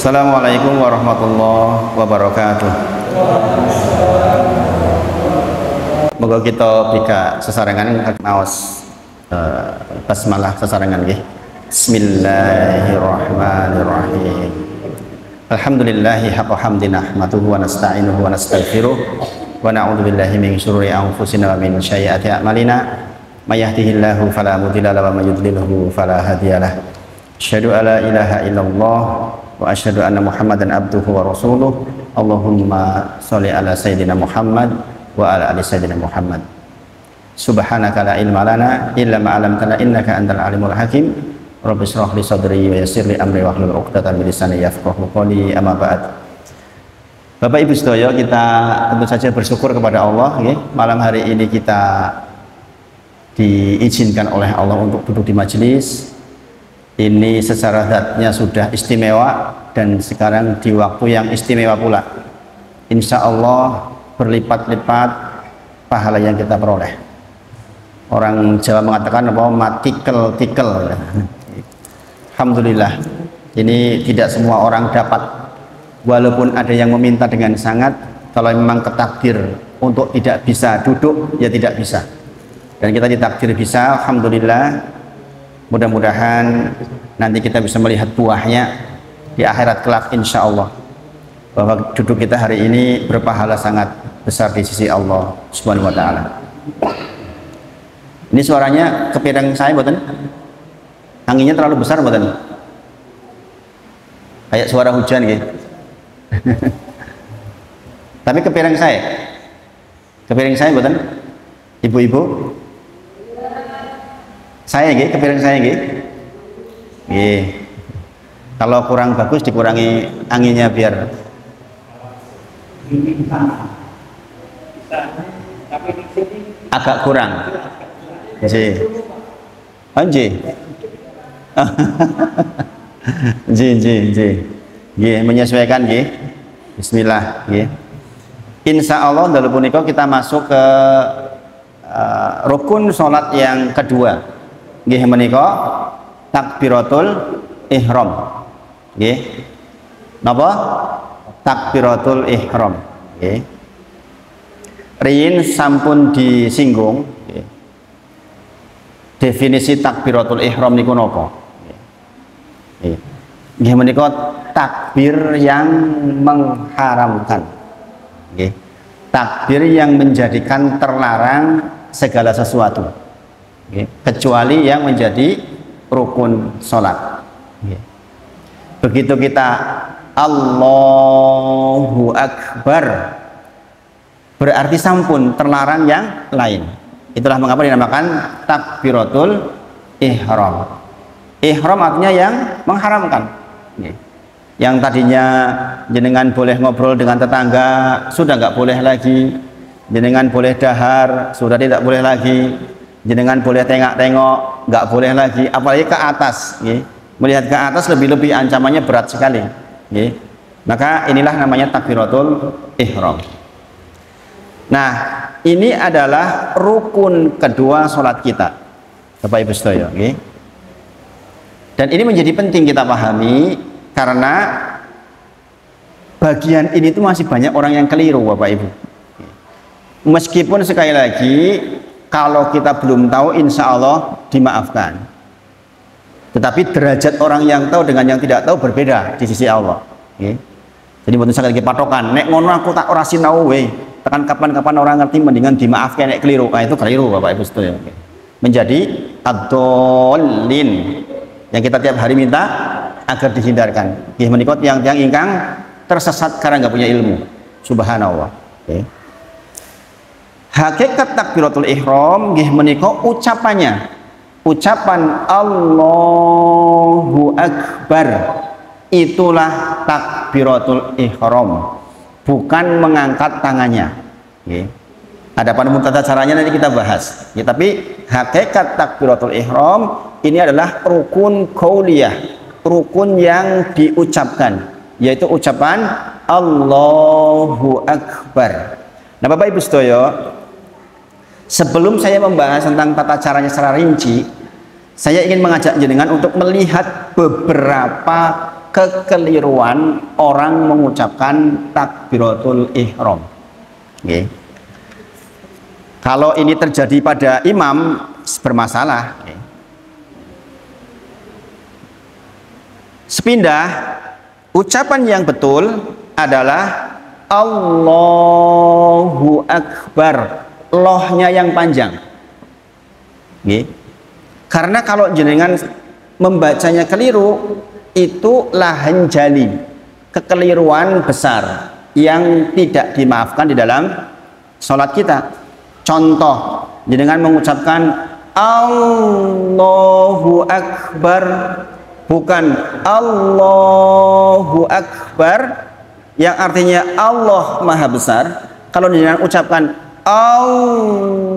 Assalamualaikum warahmatullahi wabarakatuh. Moga kita bika sesarengan maos basmalah sesarengan nggih. Bismillahirrahmanirrahim. Alhamdulillahi haqqa hamdi nahmaduhu wa nasta'inuhu wa nastaghfiruh wa na'udzu billahi min syururi anfusina wa min sayyiati a'malina. May yahdihillahu fala mudilla lahu wa may yudlilhu fala hadiyalah. Asyhadu an la ilaha illallah wa asyhadu anna Muhammadan abduhu wa rasuluh. Allahumma sholli ala sayyidina Muhammad wa ala ali sayyidina Muhammad. Subhanaka la ilma lana illa ma 'allamtana innaka antal alimul hakim. Rabbi shrah li sadri wa yassir li amri wahlul 'uqdatam min lisani yafqahu qawli. Amma ba'd. Bapak Ibu sedaya, kita tentu saja bersyukur kepada Allah nggih. Malam hari ini kita diizinkan oleh Allah untuk duduk di majelis ini secara zatnya sudah istimewa, dan sekarang di waktu yang istimewa pula. Insya Allah berlipat-lipat pahala yang kita peroleh. Orang Jawa mengatakan bahwa matikel-tikel. Alhamdulillah, ini tidak semua orang dapat, walaupun ada yang meminta dengan sangat. Kalau memang ketakdir untuk tidak bisa duduk, ya tidak bisa, dan kita ditakdir bisa. Alhamdulillah, mudah-mudahan nanti kita bisa melihat buahnya di akhirat kelak, insya Allah, bahwa duduk kita hari ini berpahala sangat besar di sisi Allah Subhanahu wa ta'ala. Ini suaranya kepiring saya buatan, anginnya terlalu besar buatan, kayak suara hujan gitu. Tapi kepiring saya buatan, ibu-ibu saya gitu, kepiring saya gitu. Kalau kurang bagus dikurangi anginnya biar agak kurang. Menyesuaikan nggih. Bismillah nggih. Insya Allah dalam punika kita masuk ke rukun sholat yang kedua nggih menika takbiratul ihram nggih. Napa? Takbiratul ihram nggih. Riyin sampun disinggung nggih. Definisi takbiratul ihram niku napa? Nggih. Nggih menika takbir yang mengharamkan nggih. Takbir yang menjadikan terlarang segala sesuatu nggih, kecuali yang menjadi rukun sholat. Begitu kita Allahu Akbar, berarti sampun terlarang yang lain. Itulah mengapa dinamakan takbiratul ihram. Ihram artinya yang mengharamkan. Yang tadinya jenengan boleh ngobrol dengan tetangga, sudah nggak boleh lagi. Jenengan boleh dahar, sudah tidak boleh lagi. Jenengan boleh tengok-tengok, nggak boleh lagi. Apalagi ke atas, melihat ke atas lebih-lebih ancamannya berat sekali. Maka inilah namanya takbiratul ihram. Nah, ini adalah rukun kedua sholat kita, Bapak Ibu sedaya. Dan ini menjadi penting kita pahami, karena bagian ini tuh masih banyak orang yang keliru, Bapak Ibu. Meskipun sekali lagi, kalau kita belum tahu, insya Allah dimaafkan. Tetapi derajat orang yang tahu dengan yang tidak tahu berbeda di sisi Allah. Jadi mboten saged patokan. Nek ngono aku tak ora sinau we. Tekan kapan-kapan orang ngerti mendingan dimaafkan nek keliru. Nah, itu keliru Bapak Ibu sedaya. Menjadi ad-dallin yang kita tiap hari minta agar dihindarkan. Nggih menika tiyang-tiyang ingkang tersesat karena nggak punya ilmu. Subhanallah. Hakikat takbiratul ihram nggih menika ucapannya, ucapan Allahu Akbar, itulah takbiratul ihram, bukan mengangkat tangannya. Adapun tata caranya nanti kita bahas. Tapi hakikat takbiratul ihram ini adalah rukun qauliyah, rukun yang diucapkan, yaitu ucapan Allahu Akbar. Nah, Bapak Ibu sedaya, sebelum saya membahas tentang tata caranya secara rinci, saya ingin mengajak jenengan untuk melihat beberapa kekeliruan orang mengucapkan takbiratul ihram. Okay. Kalau ini terjadi pada imam bermasalah. Okay. Sepindah, ucapan yang betul adalah Allahu Akbar, lohnya yang panjang. Okay. Karena kalau jenengan membacanya keliru, itu lahan jali, kekeliruan besar yang tidak dimaafkan di dalam sholat kita. Contoh, jenengan mengucapkan Allahu Akbar, bukan Allahu Akbar yang artinya Allah Maha Besar. Kalau jenengan ucapkan Allahu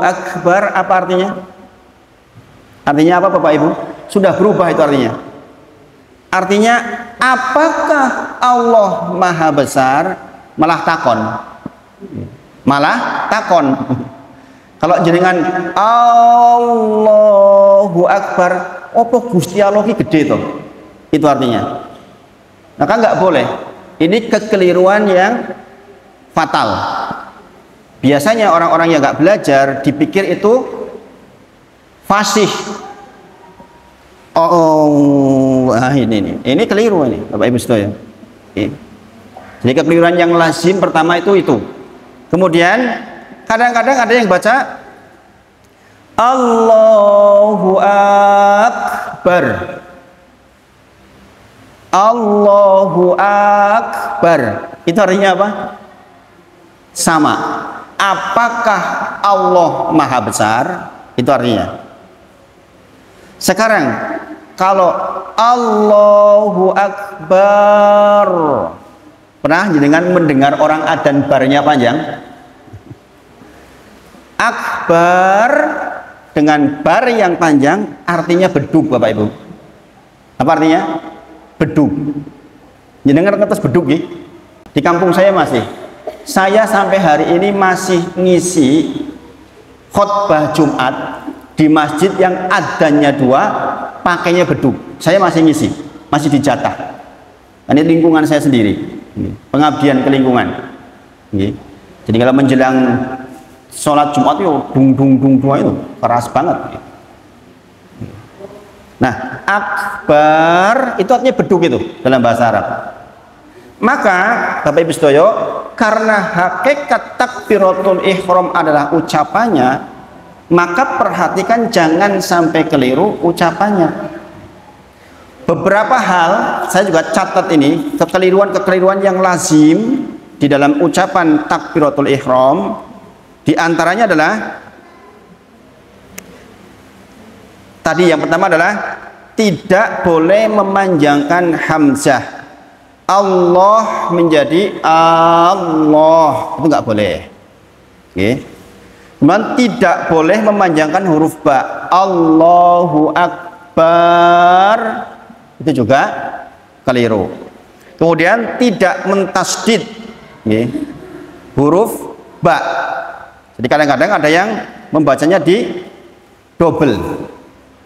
Akbar, apa artinya? Artinya apa Bapak Ibu? Sudah berubah itu artinya. Artinya apakah Allah Maha Besar? Malah takon. Malah takon. Kalau jenengan Allahu Akbar, opo Gusti Allah ki gede toh? Itu artinya. Maka nggak boleh. Ini kekeliruan yang fatal. Biasanya orang-orang yang nggak belajar dipikir itu fasih. Ini keliru ini, Bapak Ibu sekalian. Jadi kekeliruan yang lazim pertama itu. Kemudian kadang-kadang ada yang baca Allahu Akbar. Allahu Akbar. Itu artinya apa? Sama. Apakah Allah Maha Besar? Itu artinya. Sekarang kalau Allahu Akbar, pernah jenengan mendengar orang adzan barnya panjang? Akbar dengan bar yang panjang artinya bedug, Bapak Ibu. Apa artinya? Bedug. Jenengan ngertos bedug ya? Di kampung saya masih. Saya sampai hari ini masih ngisi khutbah Jumat di masjid yang adzannya 2, pakainya bedug. Saya masih ngisi, masih dijatah. Ini lingkungan saya sendiri, pengabdian ke lingkungan. Jadi kalau menjelang sholat Jumat itu dung itu keras banget. Nah, akbar itu artinya bedug itu dalam bahasa Arab. Maka Bapak Ibu sedaya, karena hakikat takbiratul ihram adalah ucapannya, maka perhatikan jangan sampai keliru ucapannya. Beberapa hal saya juga catat ini, kekeliruan yang lazim di dalam ucapan takbiratul ihram. Di antaranya adalah tadi yang pertama adalah tidak boleh memanjangkan hamzah. Allah menjadi Allah, itu nggak boleh. Oke. Kemudian tidak boleh memanjangkan huruf ba. Allahu Akbar, itu juga keliru. Kemudian tidak mentasdid huruf ba. Jadi kadang-kadang ada yang membacanya di double.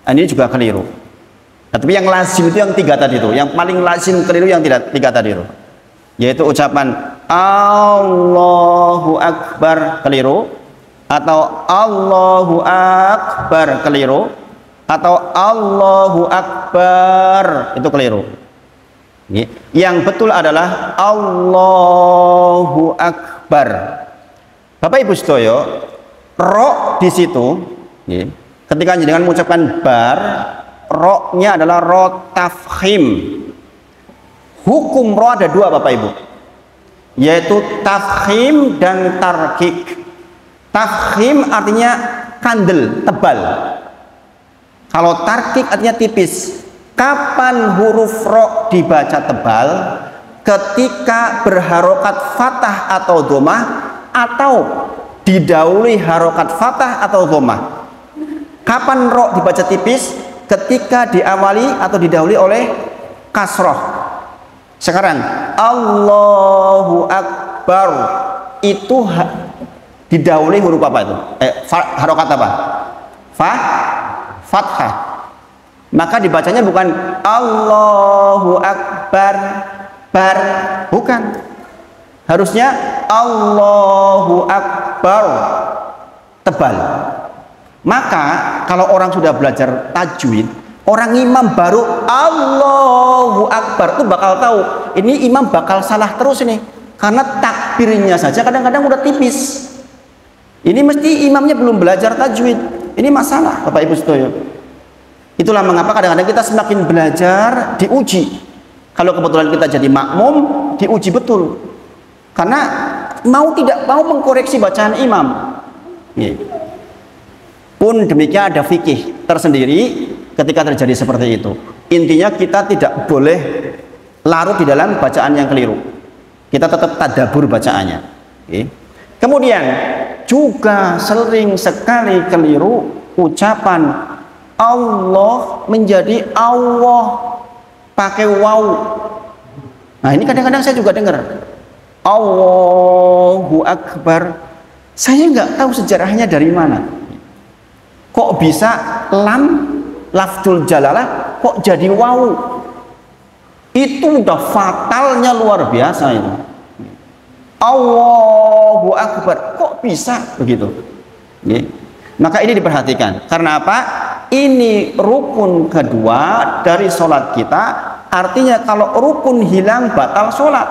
Ini juga keliru. Nah, tapi yang lazim itu yang 3 tadi itu, yang paling lazim keliru yang 3 tadi itu, yaitu ucapan Allahu Akbar keliru, atau Allahu Akbar keliru, atau Allahu Akbar itu keliru. Yang betul adalah Allahu Akbar. Bapak Ibu sedaya, ro di situ, ketika jenengan mengucapkan bar, ro-nya adalah ro tafkhim. Hukum ro ada 2 Bapak Ibu, yaitu tafkhim dan tarkik. Tafkhim artinya kandel, tebal. Kalau tarkik artinya tipis. Kapan huruf ro dibaca tebal? Ketika berharokat fathah atau dhammah, atau didahului harokat fathah atau dhammah. Kapan ro dibaca tipis? Ketika diawali atau didahului oleh kasroh. Sekarang Allahu Akbar itu didahului huruf apa itu? Harokat apa? Fathah. Maka dibacanya bukan Allahu Akbar, bar, bukan. Harusnya Allahu Akbar, tebal. Maka kalau orang sudah belajar tajwid, orang imam baru Allahu Akbar itu bakal tahu ini imam bakal salah terus ini, karena takbirnya saja kadang-kadang udah tipis. Ini mesti imamnya belum belajar tajwid. Ini masalah, Bapak Ibu Sedoyo. Itulah mengapa kadang-kadang kita semakin belajar diuji. Kalau kebetulan kita jadi makmum, diuji betul. Karena mau tidak mau mengkoreksi bacaan imam. Pun demikian ada fikih tersendiri ketika terjadi seperti itu. Intinya kita tidak boleh larut di dalam bacaan yang keliru. Kita tetap tadabbur bacaannya. Kemudian juga sering sekali keliru ucapan Allah menjadi Allah pakai waw. Nah ini kadang-kadang saya juga dengar Allahu Akbar. Saya nggak tahu sejarahnya dari mana. Kok bisa lam lafzul jalalah kok jadi waw? Itu udah fatalnya luar biasa itu. Allahu Akbar kok bisa begitu? Maka ini diperhatikan. Karena apa? Ini rukun kedua dari sholat kita. Artinya kalau rukun hilang batal sholat.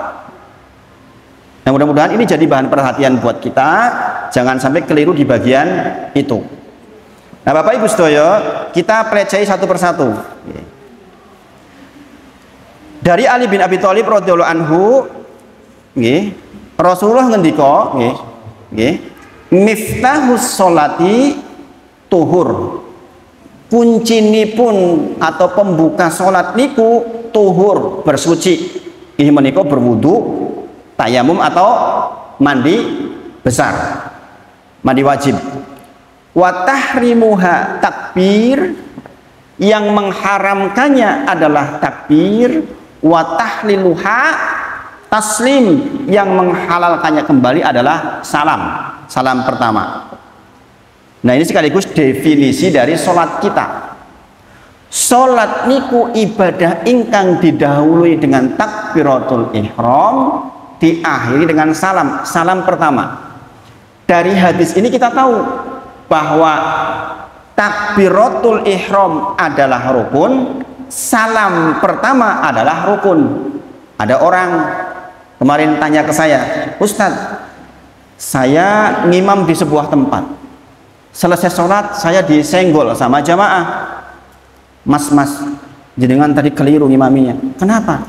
Nah mudah-mudahan ini jadi bahan perhatian buat kita. Jangan sampai keliru di bagian itu. Nah Bapak Ibu Sedoyo, kita pelajari satu persatu. Dari Ali bin Abi Thalib radhiyallahu anhu, Rasulullah ngendika, miftahus sholati tuhur. Kuncinipun atau pembuka sholat niku tuhur, bersuci. Ini menika berwudu, tayamum atau mandi besar, mandi wajib. Wa tahrimuha takbir, yang mengharamkannya adalah takbir. Wa tahliluha taslim, yang menghalalkannya kembali adalah salam, salam pertama. Nah ini sekaligus definisi dari sholat kita. Sholat niku ibadah ingkang didahului dengan takbiratul ihram, diakhiri dengan salam, salam pertama. Dari hadis ini kita tahu bahwa takbiratul ihram adalah rukun, salam pertama adalah rukun. Ada orang kemarin tanya ke saya, Ustadz, saya ngimam di sebuah tempat. Selesai sholat saya disenggol sama jamaah. Mas, jenengan tadi keliru ngimaminya. Kenapa?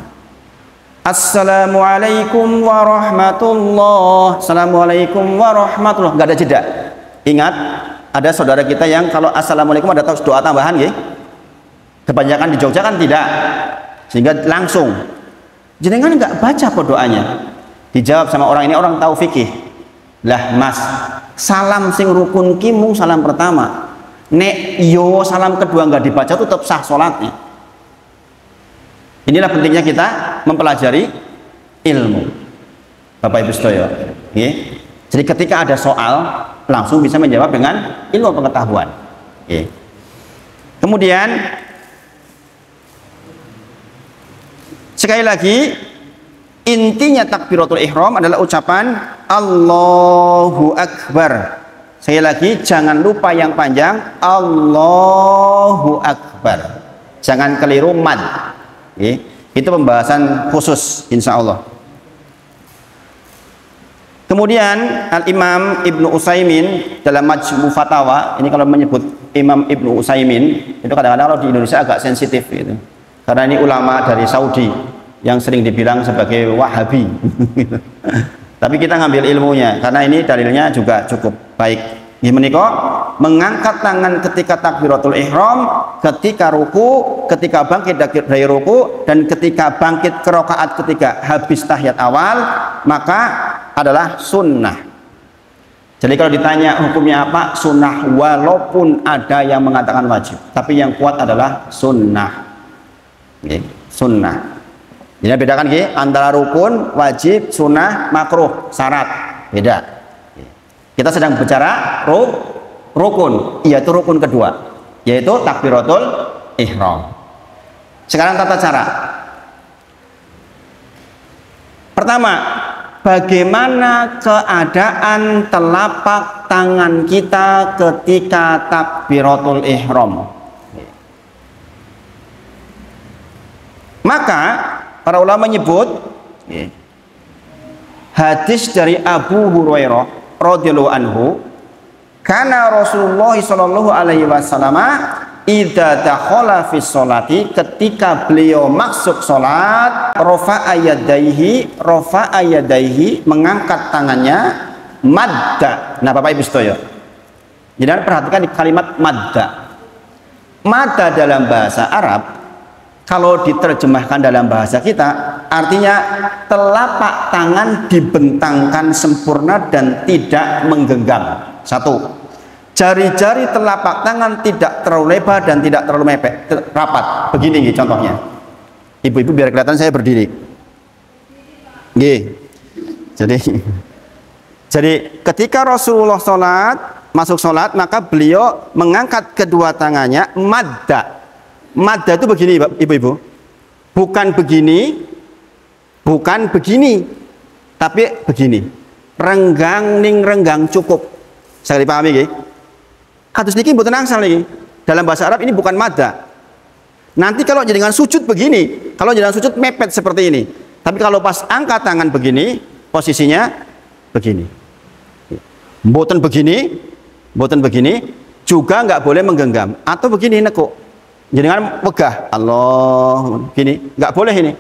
Assalamualaikum warahmatullah. Assalamualaikum warahmatullah. Gak ada jeda. Ingat, ada saudara kita yang kalau assalamualaikum ada doa tambahan ya. Kebanyakan di Jogja kan tidak. Sehingga langsung. Jenengan nggak baca apa doanya. Dijawab sama orang ini, orang tahu fikih. Lah mas, salam sing rukun kimu salam pertama. Nek yo salam kedua nggak dibaca tetap sah sholatnya. Inilah pentingnya kita mempelajari ilmu, Bapak Ibu Sedoyo. Jadi ketika ada soal langsung bisa menjawab dengan ilmu pengetahuan. Kemudian sekali lagi, intinya takbiratul ihram adalah ucapan Allahu Akbar. Sekali lagi, jangan lupa yang panjang Allahu Akbar. Jangan keliru mad. Itu pembahasan khusus insya Allah. Kemudian Al-Imam Ibnu Utsaimin dalam Majmu' Fatawa, ini kalau menyebut Imam Ibnu Utsaimin itu kadang-kadang kalau di Indonesia agak sensitif gitu. Karena ini ulama dari Saudi yang sering dibilang sebagai Wahabi. Tapi kita ngambil ilmunya karena ini dalilnya juga cukup baik. Menika mengangkat tangan ketika takbiratul ihram, ketika ruku, ketika bangkit dari ruku, dan ketika bangkit ke rakaat ketika habis tahiyat awal, maka adalah sunnah. Jadi kalau ditanya hukumnya apa, sunnah, walaupun ada yang mengatakan wajib, tapi yang kuat adalah sunnah. Sunnah. Jadi bedakan antara rukun, wajib, sunnah, makruh, syarat, beda. Kita sedang bicara rukun, yaitu rukun kedua, yaitu takbiratul ihram. Sekarang tata cara. Pertama, bagaimana keadaan telapak tangan kita ketika takbiratul ihram? Maka para ulama menyebut hadis dari Abu Hurairah radhiyallahu anhu, karena Rasulullah sallallahu alaihi wasallam idza dakhala fi sholati, ketika beliau masuk salat, rafa'a yadaihi, mengangkat tangannya, madda. Nah, Bapak Ibu sedaya, jadi perhatikan di kalimat madda. Madda dalam bahasa Arab, kalau diterjemahkan dalam bahasa kita, artinya telapak tangan dibentangkan sempurna dan tidak menggenggam. Satu, jari-jari telapak tangan tidak terlalu lebar dan tidak terlalu mepet, rapat. Begini nih contohnya. Ibu-ibu biar kelihatan saya berdiri. Nggih. Jadi ketika Rasulullah masuk sholat, maka beliau mengangkat kedua tangannya, madda. Madda itu begini, ibu-ibu. Bukan begini, tapi begini. Renggang ning renggang cukup. Saya dipahami nggih? Kados niki mboten angsal niki. Dalam bahasa Arab ini bukan madda. Nanti kalau jenengan sujud begini, kalau jenengan sujud mepet seperti ini. Tapi kalau pas angkat tangan begini, posisinya begini. Mboten begini, juga nggak boleh menggenggam. Atau begini nekuk. Jenengan pegah, Allah, gini, nggak boleh ini.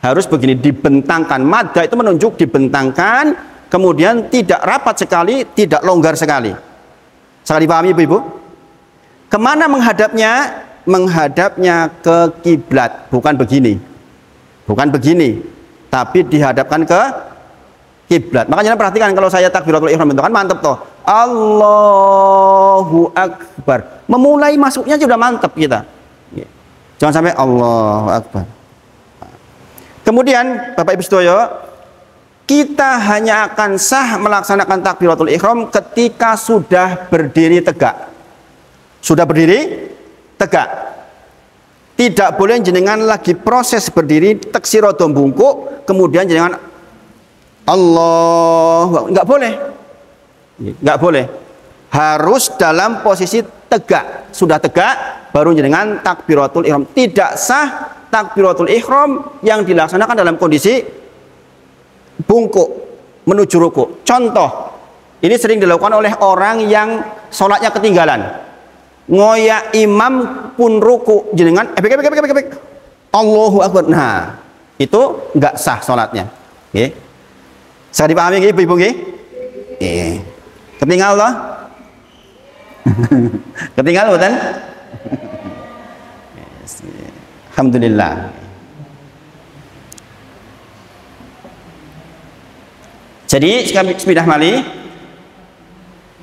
Harus begini, dibentangkan. Madda itu menunjuk dibentangkan, kemudian tidak rapat sekali, tidak longgar sekali. Sangat dipahami ibu-ibu? Kemana menghadapnya? Menghadapnya ke kiblat, bukan begini, tapi dihadapkan ke kiblat. Makanya perhatikan kalau saya takbiratul ihram itu kan mantep toh. Allahu Akbar. Memulai masuknya sudah mantep kita. Jangan sampai Allahu Akbar. Kemudian Bapak Ibu sedaya, kita hanya akan sah melaksanakan takbiratul ihram ketika sudah berdiri tegak. Sudah berdiri tegak. Tidak boleh jenengan lagi proses berdiri teksiro bungkuk, kemudian jenengan Allah, nggak boleh. Harus dalam posisi tegak. Sudah tegak baru jenengan takbiratul ihram. Tidak sah takbiratul ihram yang dilaksanakan dalam kondisi bungkuk menuju ruku. Contoh, ini sering dilakukan oleh orang yang sholatnya ketinggalan. Ngoyak imam pun ruku, jenengan Allahu Akbar. Nah, itu nggak sah sholatnya. Oke. Saya dipahami nggih ibu-ibu nggih? Ketinggal loh. Ketinggal bukan? Alhamdulillah. Jadi sepidah mali,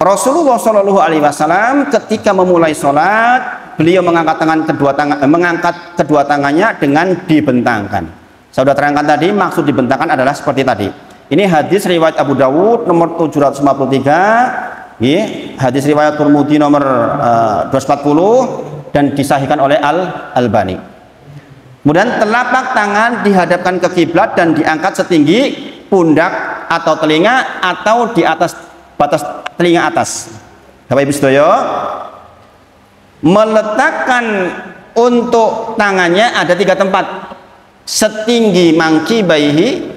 Rasulullah Shallallahu Alaihi Wasallam ketika memulai sholat, beliau mengangkat kedua tangannya dengan dibentangkan. Saya sudah terangkan tadi, maksud dibentangkan adalah seperti tadi. Ini hadis riwayat Abu Dawud nomor 753, hadis riwayat Tirmidzi nomor 240 dan disahihkan oleh Al-Albani. Kemudian telapak tangan dihadapkan ke kiblat dan diangkat setinggi pundak atau telinga atau di atas batas telinga atas. Bapak Ibu sedaya, meletakkan untuk tangannya ada 3 tempat. Setinggi mangkibaihi,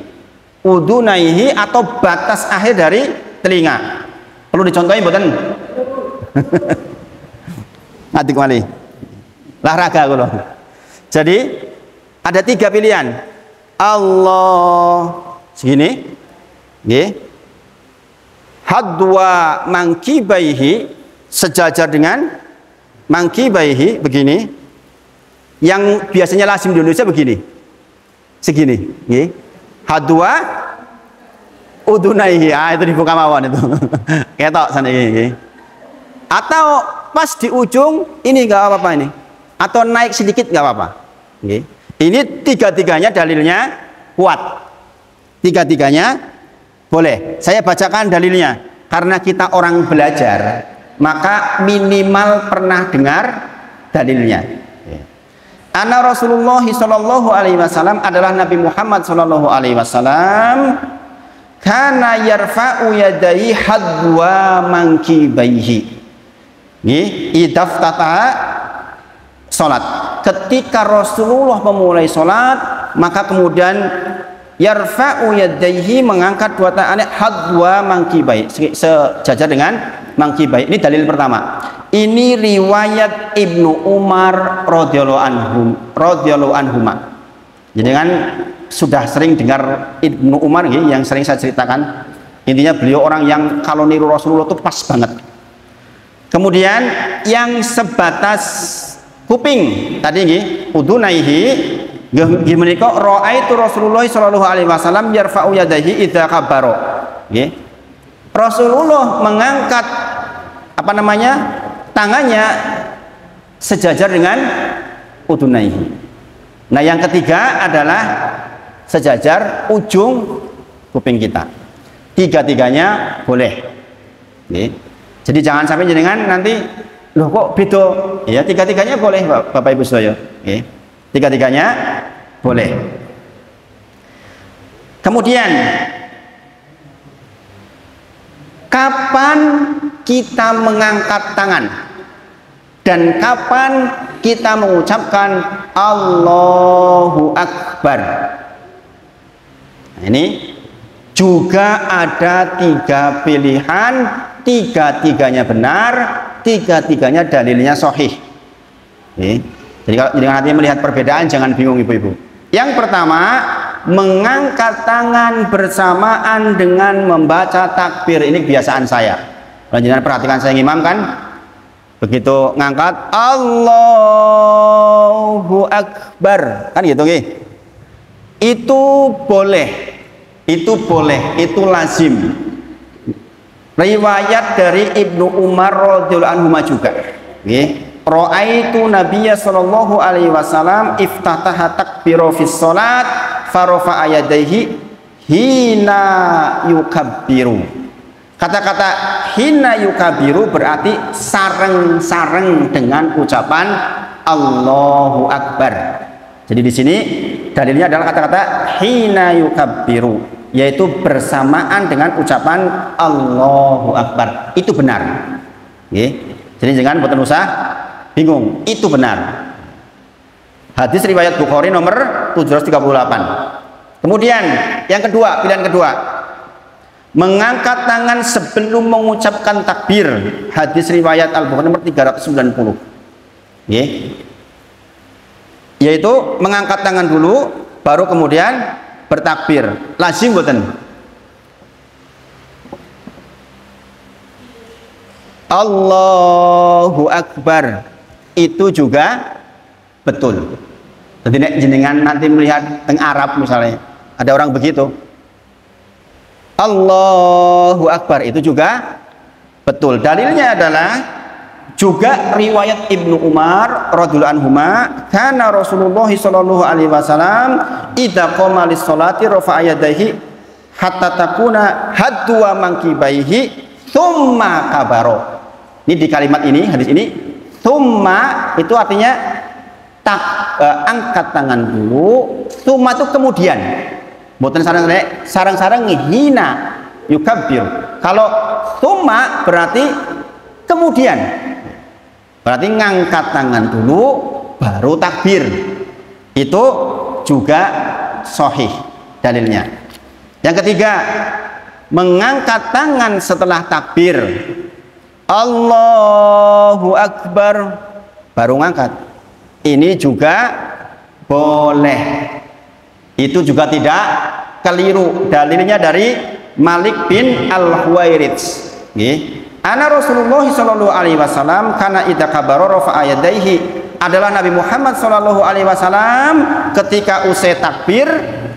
udunaihi, atau batas akhir dari telinga. Perlu dicontohin mboten? Adik wali. Olahraga kula. Jadi ada 3 pilihan. Allah segini, nggih. Hadwa mangkibaihi, sejajar dengan mangkibaihi begini. Yang biasanya lazim di Indonesia begini. Segini, nggih. Hadwa udunaihi, itu dibuka mawon itu. Ketok sana nggih. Atau pas di ujung ini enggak apa-apa ini. Atau naik sedikit enggak apa-apa. Nggih. Ini 3-tiganya dalilnya kuat. 3-tiganya boleh. Saya bacakan dalilnya. Karena kita orang belajar, maka minimal pernah dengar dalilnya. Anna Rasulullah sallallahu alaihi wasallam adalah Nabi Muhammad sallallahu alaihi wasallam kana yarfa'u yadayhi hadwa mankibaihi. Nggih, idaftataha salat. Ketika Rasulullah memulai salat, maka kemudian yarfa'u yadayhi mengangkat dua tangannya hadwa mangkibai, sejajar dengan mangkibai. Ini dalil pertama. Ini riwayat Ibnu Umar radhiyallahu anhuma. Jadi kan sudah sering dengar Ibnu Umar yang sering saya ceritakan. Intinya beliau orang yang kalau niru Rasulullah itu pas banget. Kemudian yang sebatas kuping tadi nggih, udunaihi nggih menika raaitu Rasulullah sallallahu alaihi wasallam yarfa'u yadayhi idza kabbara. Nggih. Rasulullah mengangkat tangannya sejajar dengan udunaihi. Nah, yang ketiga adalah sejajar ujung kuping kita. Tiga-tiganya boleh. Nggih. Jadi jangan sampai jenengan nanti loh kok beda. Ya, tiga-tiganya boleh Bapak Ibu sedaya. Nggih. Tiga-tiganya boleh. Kemudian kapan kita mengangkat tangan dan kapan kita mengucapkan Allahu Akbar. Nah, ini juga ada tiga pilihan, tiga-tiganya benar, tiga-tiganya dalilnya sahih. Jadi kalau nanti melihat perbedaan jangan bingung ibu-ibu. Yang pertama, mengangkat tangan bersamaan dengan membaca takbir. Ini kebiasaan saya. Kalau jangan perhatikan saya ngimam kan, begitu ngangkat Allahu Akbar kan gitu nggih. Itu boleh. Itu boleh, itu lazim. Riwayat dari Ibnu Umar radhiyallahu anhu juga. Nggih. Ra'aitu Nabiyya sallallahu alaihi wasallam iftataha takbira fis salat farafa'a yadayhi hina yukabbiru. Kata-kata hina yukabbiru berarti sareng-sareng dengan ucapan Allahu Akbar. Jadi di sini dalilnya adalah kata-kata hina yukabbiru, yaitu bersamaan dengan ucapan Allahu Akbar. Itu benar. Nggih. Jadi jangan boten usah bingung, itu benar. Hadis riwayat Bukhari nomor 738. Kemudian yang kedua, pilihan kedua, mengangkat tangan sebelum mengucapkan takbir. Hadis riwayat Al-Bukhari nomor 390. Nggih. Yaitu mengangkat tangan dulu baru kemudian bertakbir. Lazim boten? Allahu Akbar itu juga betul. Jadi nek jenengan nanti melihat teng Arab misalnya ada orang begitu, Allahu Akbar itu juga betul. Dalilnya adalah juga riwayat Ibnu Umar radhiyallahu anhuma, kana Rasulullah sallallahu alaihi wasallam idza qama lis-sholati rafa'a yadayhi hatta takuna hadwa mankibaihi tsumma kabaro. Ini di kalimat ini, hadis ini, tsumma itu artinya angkat tangan dulu, tsumma itu kemudian. Boten sarang-sarang hina yukabbir. Kalau tsumma berarti kemudian. Berarti ngangkat tangan dulu baru takbir. Itu juga sahih dalilnya. Yang ketiga, mengangkat tangan setelah takbir. Allahu Akbar baru ngangkat. Ini juga boleh. Itu juga tidak keliru. Dalilnya dari Malik bin Al-Huwairits. Nggih. Ana Rasulullah sallallahu alaihi wasallam kana idza kabara rafa'a yadayhi, adalah Nabi Muhammad sallallahu alaihi wasallam ketika usai takbir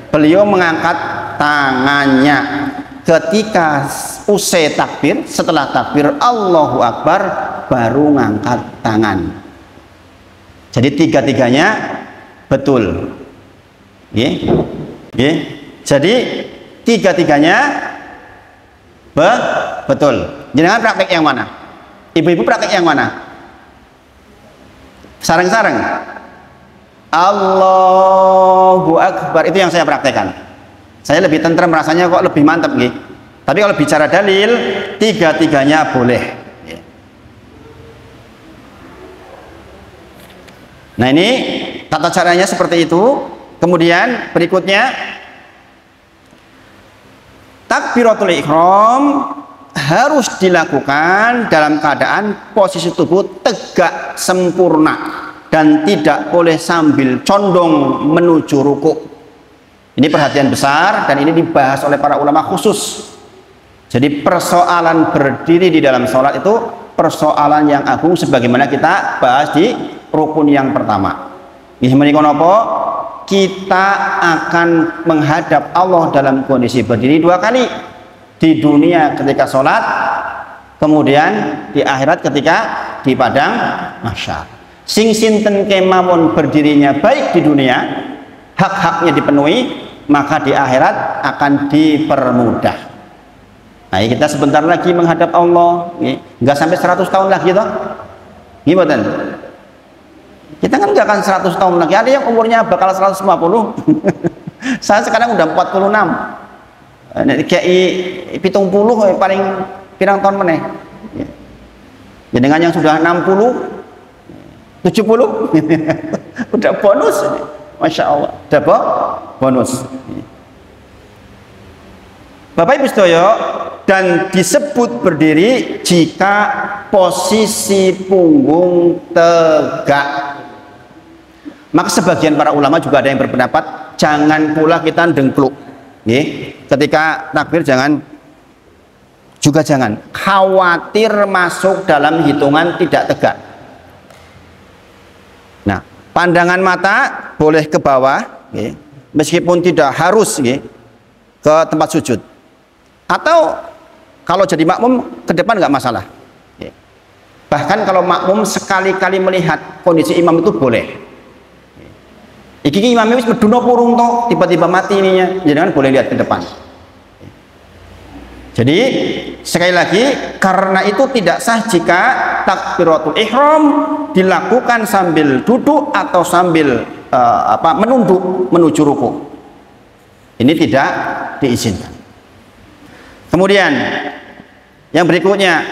beliau mengangkat tangannya. Ketika usai takbir, setelah takbir Allahu Akbar baru ngangkat tangan. Jadi tiga-tiganya betul. Nggih. Nggih. Jadi tiga-tiganya betul. Jangan praktek yang mana? Ibu-ibu praktek yang mana? Sareng-sareng Allahu Akbar, itu yang saya praktekkan. Saya lebih tentrem rasanya, kok lebih mantap gitu. Tapi kalau bicara dalil, tiga-tiganya boleh. Nah ini tata caranya seperti itu. Kemudian berikutnya, takbiratul ihram harus dilakukan dalam keadaan posisi tubuh tegak sempurna dan tidak boleh sambil condong menuju ruku. Ini perhatian besar dan ini dibahas oleh para ulama khusus. Jadi persoalan berdiri di dalam sholat itu persoalan yang agung, sebagaimana kita bahas di rukun yang pertama. Ini menikonopo, kita akan menghadap Allah dalam kondisi berdiri 2 kali, di dunia ketika sholat, kemudian di akhirat ketika di padang mahsyar. Sing sinten kemawon berdirinya baik di dunia, hak-haknya dipenuhi, maka di akhirat akan dipermudah. Nah, kita sebentar lagi menghadap Allah, nggak sampai 100 tahun lagi toh, gimana? Kita kan nggak akan 100 tahun lagi, ada yang umurnya bakal 150. Saya sekarang udah 46. Kayak 70 paling pirang tahun meneh. Dengan yang sudah 60, 70 udah bonus, Masya Allah, udah bonus. Bapak Ibu sedaya, dan disebut berdiri jika posisi punggung tegak. Maka sebagian para ulama juga ada yang berpendapat jangan pula kita dengkluk. Ketika takbir jangan khawatir masuk dalam hitungan tidak tegak. Nah, pandangan mata boleh ke bawah, meskipun tidak harus ke tempat sujud. Atau kalau jadi makmum ke depan nggak masalah. Bahkan kalau makmum sekali-kali melihat kondisi imam itu boleh. Iki imamnya wis meduna purung toh, tiba-tiba mati ininya, jangan boleh lihat ke depan. Jadi sekali lagi, karena itu tidak sah jika takbiratul ihram dilakukan sambil duduk atau sambil menunduk menuju ruku. Ini tidak diizinkan. Kemudian yang berikutnya,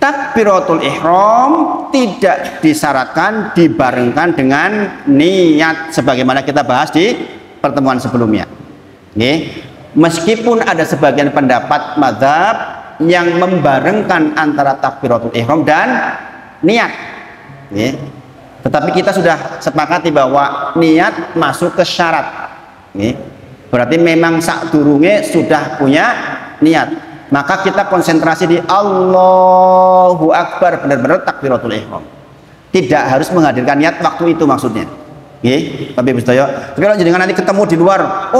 takbiratul ihram tidak disyaratkan dibarengkan dengan niat, sebagaimana kita bahas di pertemuan sebelumnya. Meskipun ada sebagian pendapat mazhab yang membarengkan antara takbiratul ihram dan niat, tetapi kita sudah sepakati bahwa niat masuk ke syarat. Berarti memang sakdurunge sudah punya niat, maka kita konsentrasi di Allahu Akbar, benar-benar takbiratul ihram. Tidak harus menghadirkan niat waktu itu maksudnya. Tapi sedaya, tapi kalau jangan nanti ketemu di luar,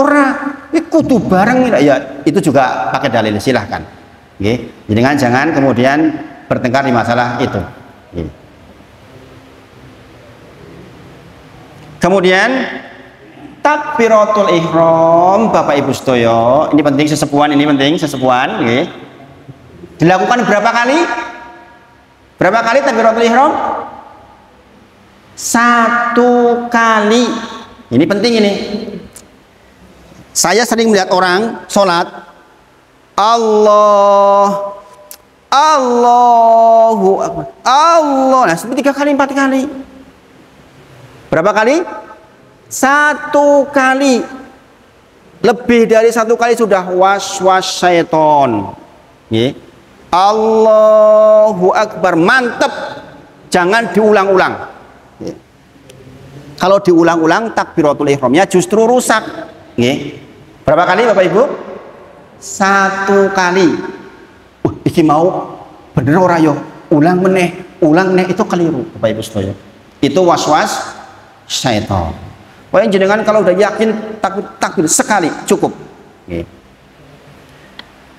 kudu bareng ya, itu juga pakai dalil, silahkan. Jangan kemudian bertengkar di masalah itu. Kemudian takbiratul ihram, Bapak Ibu sedaya, ini penting sesepuan, dilakukan berapa kali? Berapa kali takbiratul ihram? 1 kali. Ini penting ini. Saya sering melihat orang sholat, Allahu Akbar, Allah. Nah, 3 kali, 4 kali. Berapa kali? 1 kali. Lebih dari 1 kali sudah was-was syaiton. Allahu Akbar, mantep. Jangan diulang-ulang. Kalau diulang-ulang takbiratul ihramnya justru rusak. Berapa kali Bapak Ibu? 1 kali. Iki mau bener ora yo? Ulang meneh itu keliru Bapak Ibu sedaya. Itu was-was syaitan. Pokoknya jenengan kalau udah yakin takbir sekali cukup.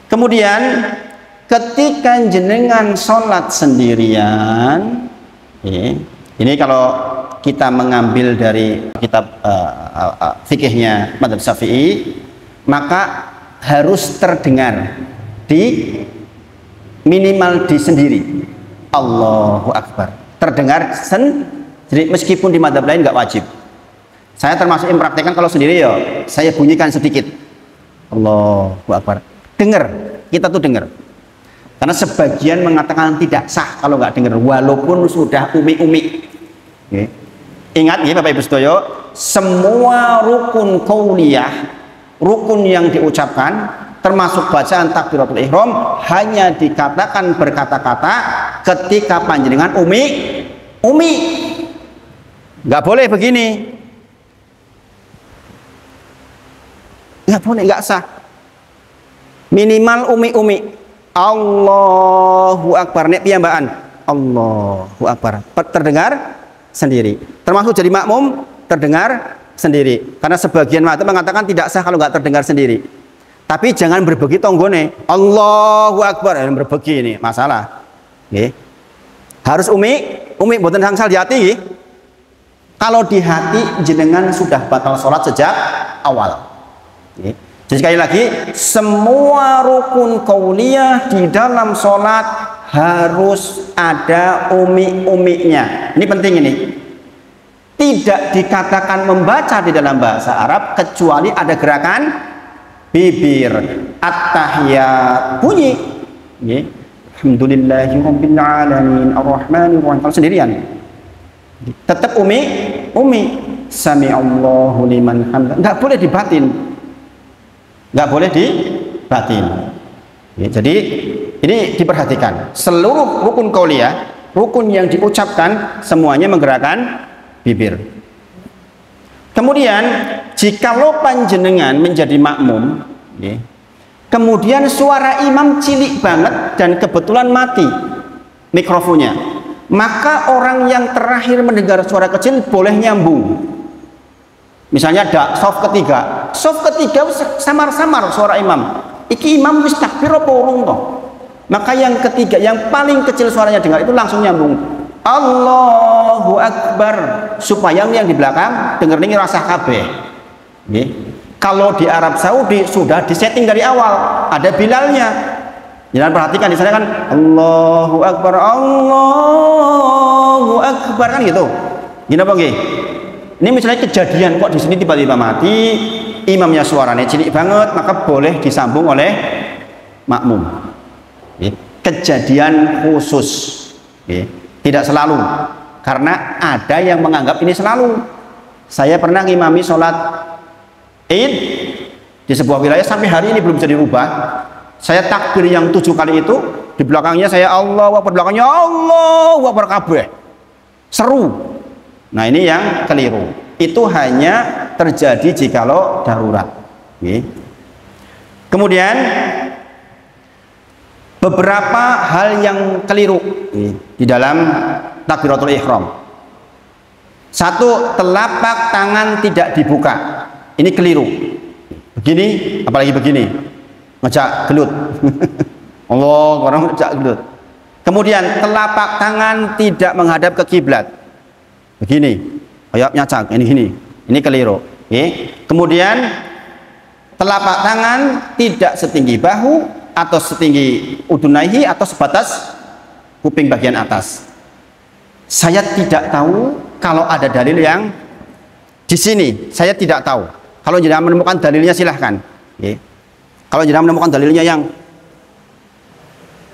Kemudian ketika jenengan sholat sendirian, ini kalau kita mengambil dari kitab fikihnya Madzhab Syafi'i, maka harus terdengar minimal di sendiri Allahu Akbar, terdengar Jadi meskipun di madzhab lain nggak wajib. Saya termasuk yang mempraktekkan kalau sendiri ya, saya bunyikan sedikit. Allahu Akbar. Dengar, kita tuh dengar. Karena sebagian mengatakan tidak sah kalau nggak dengar, walaupun sudah umi-umi. Okay. Ingat ya Bapak Ibu Sedoyo, semua rukun qauliyah, rukun yang diucapkan, termasuk bacaan takbiratul ihram, hanya dikatakan berkata-kata ketika panjenengan umi. Nggak boleh begini. Nggak boleh, nggak sah. Minimal umi. Allahu Akbar, nek piyambakan. Allahu Akbar. Terdengar sendiri. Termasuk jadi makmum terdengar sendiri. Karena sebagian madzhab mengatakan tidak sah kalau nggak terdengar sendiri. Tapi jangan berbagi tonggone. Allahu Akbar, berbagi ini masalah. Nggih. Harus umi mboten sangsal di hati nggih. Kalau di hati jenengan sudah batal sholat sejak awal. Jadi sekali lagi, semua rukun qauliyah di dalam sholat harus ada umi-uminya. Ini penting ini. Tidak dikatakan membaca di dalam bahasa Arab kecuali ada gerakan bibir. At-tahiyat bunyi. Alhamdulillahirabbil alamin arrahmanir rahim. Kalau sendirian tetap umi. Sami'allahu liman hamdah. Enggak boleh dibatin. Nggak boleh dibatin. Ya, jadi ini diperhatikan. Seluruh rukun qauliyah, rukun yang diucapkan semuanya menggerakkan bibir. Kemudian jikalau panjenengan menjadi makmum, ya, kemudian suara imam cilik banget dan kebetulan mati mikrofonnya, maka orang yang terakhir mendengar suara kecil boleh nyambung. Misalnya ada soft ketiga samar-samar suara imam. Iki imam wis takbir apa urung toh? Maka yang ketiga, yang paling kecil suaranya dengar itu langsung nyambung. Allahu Akbar, supaya yang di belakang denger ini rasa kabeh. Kalau di Arab Saudi sudah disetting dari awal, ada Bilalnya. Jangan perhatikan di sana kan Allahu Akbar kan gitu. Gini apa nggih? Ini misalnya kejadian kok di sini tiba-tiba mati, imamnya suaranya cilik banget, maka boleh disambung oleh makmum. Kejadian khusus, tidak selalu, karena ada yang menganggap ini selalu. Saya pernah ngimami sholat Id di sebuah wilayah sampai hari ini belum bisa dirubah. Saya takbir yang 7 kali itu, di belakangnya saya Allahu Akbar, belakangnya Allahu Akbar kabeh. Seru. Nah ini yang keliru. Itu hanya terjadi jikalau darurat. Kemudian beberapa hal yang keliru di dalam takbiratul ihram. Satu, telapak tangan tidak dibuka. Ini keliru. Begini, apalagi begini, ngejak gelut. Allah, orang ngejak gelut. Kemudian telapak tangan tidak menghadap ke kiblat. Begini, kayak nyacak, ini keliru. Kemudian telapak tangan tidak setinggi bahu atau setinggi udunaihi atau sebatas kuping bagian atas. Saya tidak tahu kalau ada dalil yang di sini. Saya tidak tahu. Kalau jenengan menemukan dalilnya silahkan. Kalau jenengan menemukan dalilnya yang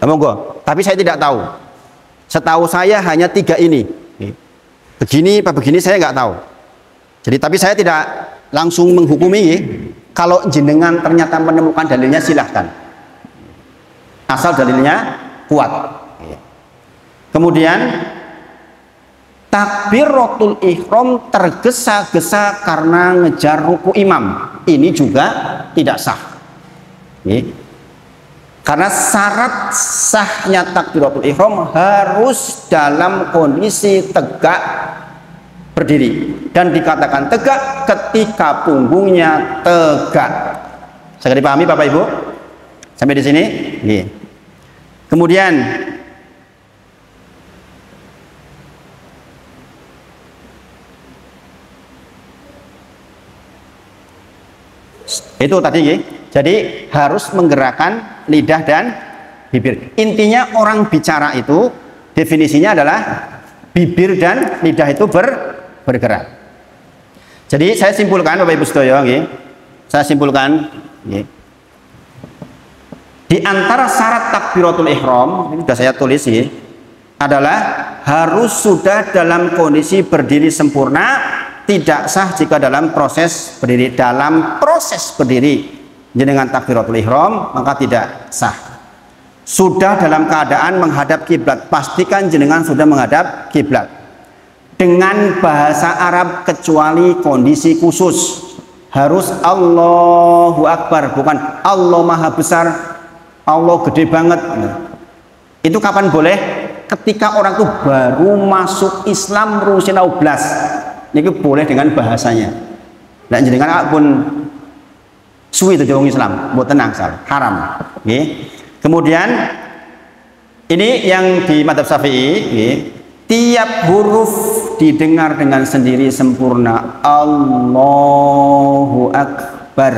monggo. Tapi saya tidak tahu. Setahu saya hanya 3 ini. Begini apa begini saya nggak tahu. Jadi tapi saya tidak langsung menghukumi. Kalau jenengan ternyata menemukan dalilnya silahkan. Asal dalilnya kuat. Kemudian takbiratul ihram tergesa-gesa karena ngejar ruku imam. Ini juga tidak sah. Karena syarat sahnya takbiratul ihram harus dalam kondisi tegak berdiri, dan dikatakan tegak ketika punggungnya tegak. Saya dipahami Bapak Ibu? Sampai di sini? Kemudian itu tadi jadi harus menggerakkan lidah dan bibir. Intinya orang bicara itu definisinya adalah bibir dan lidah itu bergerak. Jadi saya simpulkan Bapak Ibu sedaya nggih. Saya simpulkan nggih. Di antara syarat takbiratul ihram, ini sudah saya tulis nggih, adalah harus sudah dalam kondisi berdiri sempurna, tidak sah jika dalam proses berdiri. Dalam proses berdiri jenengan takbiratul ihram maka tidak sah. Sudah dalam keadaan menghadap kiblat, pastikan jenengan sudah menghadap kiblat. Dengan bahasa Arab kecuali kondisi khusus, harus Allahu Akbar, bukan Allah Maha Besar, Allah gede banget. Itu kapan boleh? Ketika orang itu baru masuk Islam berusia 16, ini boleh dengan bahasanya. Dan jenengan pun suwi itu orang Islam, buat tenang sal, haram. Okay. Kemudian ini yang di madzhab Syafi'i, okay. Tiap huruf didengar dengan sendiri sempurna, Allahu Akbar.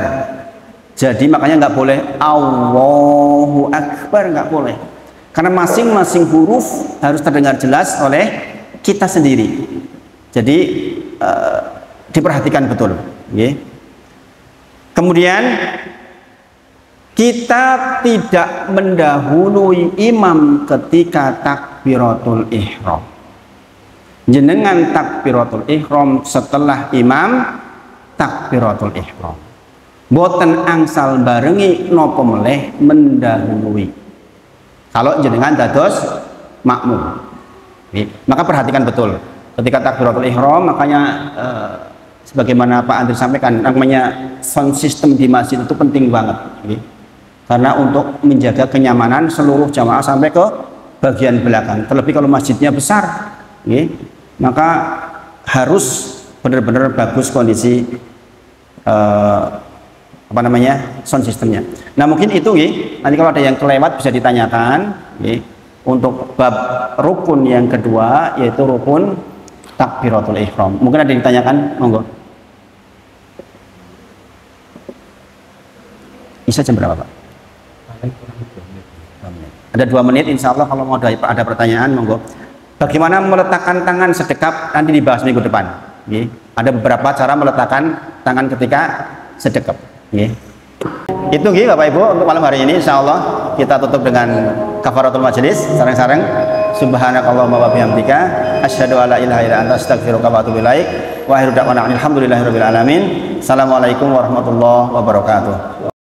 Jadi makanya nggak boleh Allahu Akbar, nggak boleh. Karena masing-masing huruf harus terdengar jelas oleh kita sendiri. Jadi diperhatikan betul. Okay. Kemudian kita tidak mendahului imam ketika takbiratul ihram. Jenengan takbiratul ihram setelah imam takbiratul ihram. Boten angsal barengi napa meleh mendahului. Kalau jenengan dados makmum. Maka perhatikan betul ketika takbiratul ihram, makanya sebagaimana Pak Andri sampaikan, namanya sound system di masjid itu penting banget. Karena untuk menjaga kenyamanan seluruh jamaah sampai ke bagian belakang. Terlebih kalau masjidnya besar, maka harus benar-benar bagus kondisi sound systemnya. Nah mungkin itu nanti kalau ada yang kelewat bisa ditanyakan untuk bab rukun yang kedua, yaitu rukun takbiratul ihram. Mungkin ada yang ditanyakan, monggo. Bisa jam berapa Pak? Ada 2 menit, insya Allah kalau mau ada pertanyaan, monggo. Bagaimana meletakkan tangan sedekap, nanti dibahas minggu depan. Ada beberapa cara meletakkan tangan ketika sedekap. Itu Bapak Ibu untuk malam hari ini. Insya Allah kita tutup dengan kafaratul majelis sareng-sareng. Subhanakallahumma wa bihamdika asyhadu alla ilaha illa anta astaghfiruka wa atubu ilaik. Wa akhiru da'wana alhamdulillahirabbil alamin. Assalamualaikum warahmatullahi wabarakatuh.